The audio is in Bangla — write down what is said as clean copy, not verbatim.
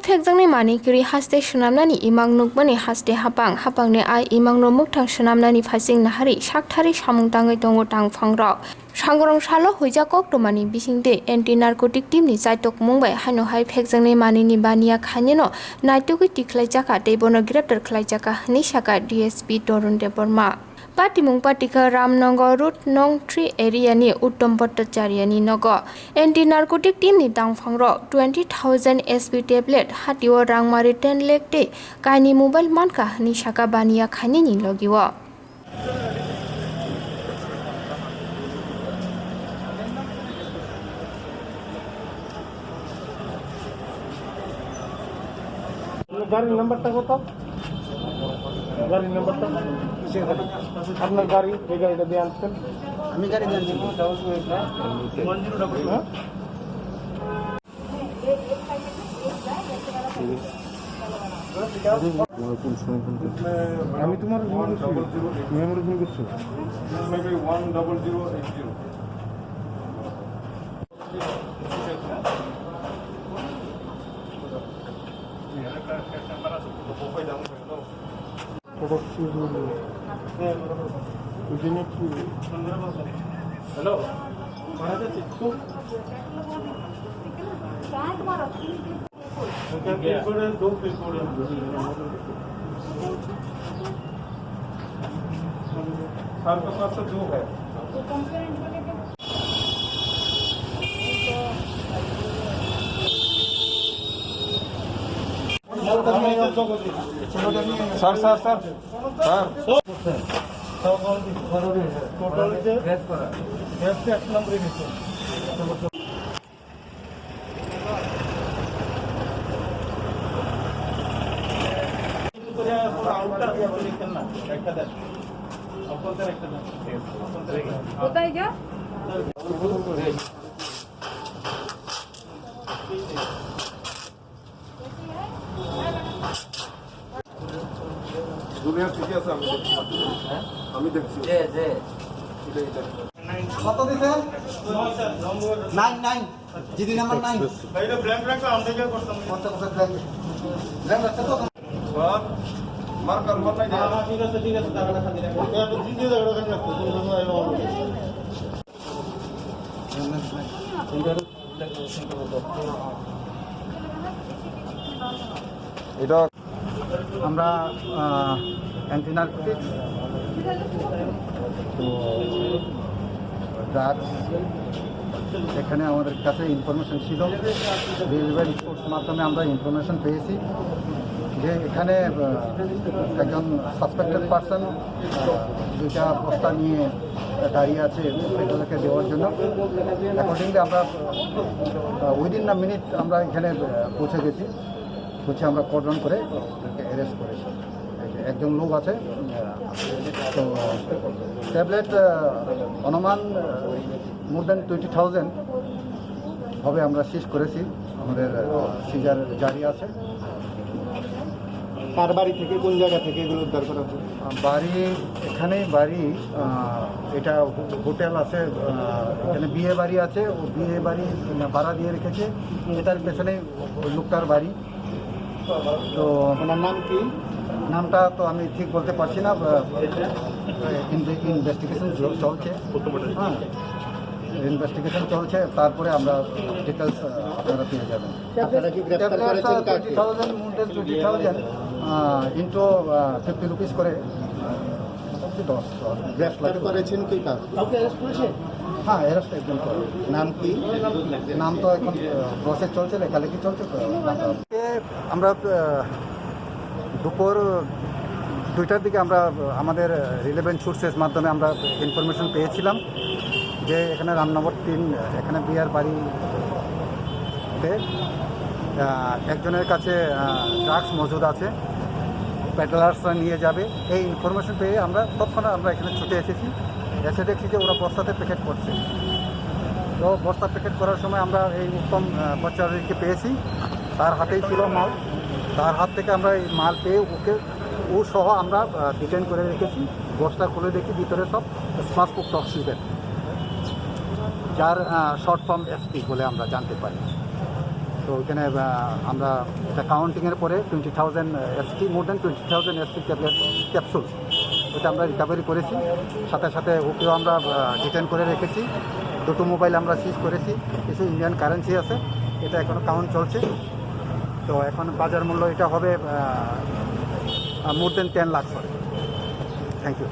फेकजांनि मानिकरि हास्ते सोनामनानि इमां नुकमानि हास्ते हापांनि आइ इमां नो मोगथां सोनामनानि फासिं नाहारि साकथारि सामुं दाङै दङ दांफांरक सांग्रं सालो हुइजाकक तमानि बिसिंते एन्टि नारकोटिक टीमनि जायतक मुंबाय हायनोहाय फेकजांनि मानिनि बानिया खानिनो नायतुगि तिख्लायजाका दैबनो ग्रेप्तार खालायजाका हनि साका डीएसपी तरुण देबबर्मा पाटिमुं पाटिका रामनगर रूट नं 3 एरियानि उत्तम भट्टाचार्यनि नग एन्टि नारकोटिक टीमनि दांफांरक 20,000 एसपी टेब्लेट हातिओ रांमारि 10 लाख ते काइनि मोबाइल मानका हनि साका बानिया खानिनि लगिओ গাড়ির নাম্বারটা কত? গাড়ির নাম্বারটা আপনার গাড়ি এই গাড়িটা দিয়ে আনছেন? আমি গাড়ি দিয়ে আনছি। আমি তোমার মেমোরি ফোন করছি 10080 हेलो दो साल का पास जो है sir sir sir sir total gas के 8 नंबर কোথায় যা দুনিয়া ঠিক আছে আমি দেখছি কত দিছে? 9 জিডি নাম্বার 9 এটা ব্ল্যাঙ্ক ব্ল্যাঙ্ক আমরা কি করতাম কত কত ব্ল্যাঙ্ক ব্ল্যাঙ্ক আছে তো সব মার্কার মত নাই ঠিক আছে টাকাটা খালি রাখো এটা জিডি টাকাটা খালি রাখো তুমি আইও এটা আমরা অ্যান্টি নারকোটিক তো ড্রাগস এখানে আমাদের কাছে ইনফরমেশন ছিল রিলেভেন্ট সোর্স মাধ্যমে আমরা ইনফরমেশন পেয়েছি যে এখানে একজন সাসপেক্টেড পারসন দুইটা বস্তা নিয়ে দাঁড়িয়ে আছে এগুলোকে দেওয়ার জন্য অ্যাকর্ডিংলি আমরা উইদিন আ মিনিট আমরা এখানে পৌঁছে গেছি আমরা কর্ডন করে অ্যারেস্ট করেছি একজন লোক আছে তো ট্যাবলেট অনুমান মোর দেন 20,000 হবে আমরা সিজ করেছি আমাদের সিজার জারি আছে কার বাড়ি থেকে কোন জায়গা থেকে এগুলো উদ্ধার করা হচ্ছে বাড়ি এখানেই বাড়ি এটা হোটেল আছে এখানে বিয়ে বাড়ি আছে ও বিয়ে বাড়ি ভাড়া দিয়ে রেখেছে এটার পেছনে ওই লোকটার বাড়ি তো ওনার নাম কি নামটা তো আমি ঠিক বলতে পারছি না ইনভেস্টিগেশন চলছে হ্যাঁ ইনভেস্টিগেশন চলছে তারপরে আমরা ডিটেলস আপনারা পেয়ে যাবেন 20,000 ইন্টু 50 রুপিস করে 10 গ্রেফতার করেছেন কি কাউকে অ্যারেস্ট করেছে হ্যাঁ অ্যারেস্ট একজন করে নাম কি নাম তো এখন প্রসেস চলছে লেখালেখি চলছে তো আমরা দুপুর 2টার দিকে আমরা আমাদের রিলেভেন্ট সোর্সেস মাধ্যমে আমরা ইনফরমেশন পেয়েছিলাম যে এখানে রামনগর 3 এখানে বিয়ার বাড়িতে একজনের কাছে ড্রাগস মজুদ আছে প্যাডলার্সরা নিয়ে যাবে এই ইনফরমেশন পেয়ে আমরা তৎক্ষণাৎ আমরা এখানে ছুটে এসেছি এসে দেখছি যে ওরা বস্তাতে প্যাকেট করছে তো বস্তা প্যাকেট করার সময় আমরা এই উত্তম ভট্টাচার্যকে পেয়েছি তার হাতেই ছিল মাল তার হাত থেকে আমরা এই মাল পেয়ে ওকে ও সহ আমরা ডিটেইন করে রেখেছি বস্তা খুলে দেখি ভিতরে সব স্মার্টফোক টক্সিকেট যার শর্ট ফর্ম এসপি বলে আমরা জানতে পারি তো ওইখানে আমরা এটা কাউন্টিংয়ের পরে 20,000 এসটি, মোর দেন 20,000 এসটি ট্যাবলেট ক্যাপসুল, ওটা আমরা রিকভারি করেছি। সাথে সাথে ওকেও আমরা ডিটেন করে রেখেছি। দুটো মোবাইল আমরা সিজ করেছি, কিছু ইন্ডিয়ান কারেন্সি আছে, এটা এখনও কাউন্ট চলছে। তো এখন বাজার মূল্য এটা হবে more than 10 lakh. Thank you.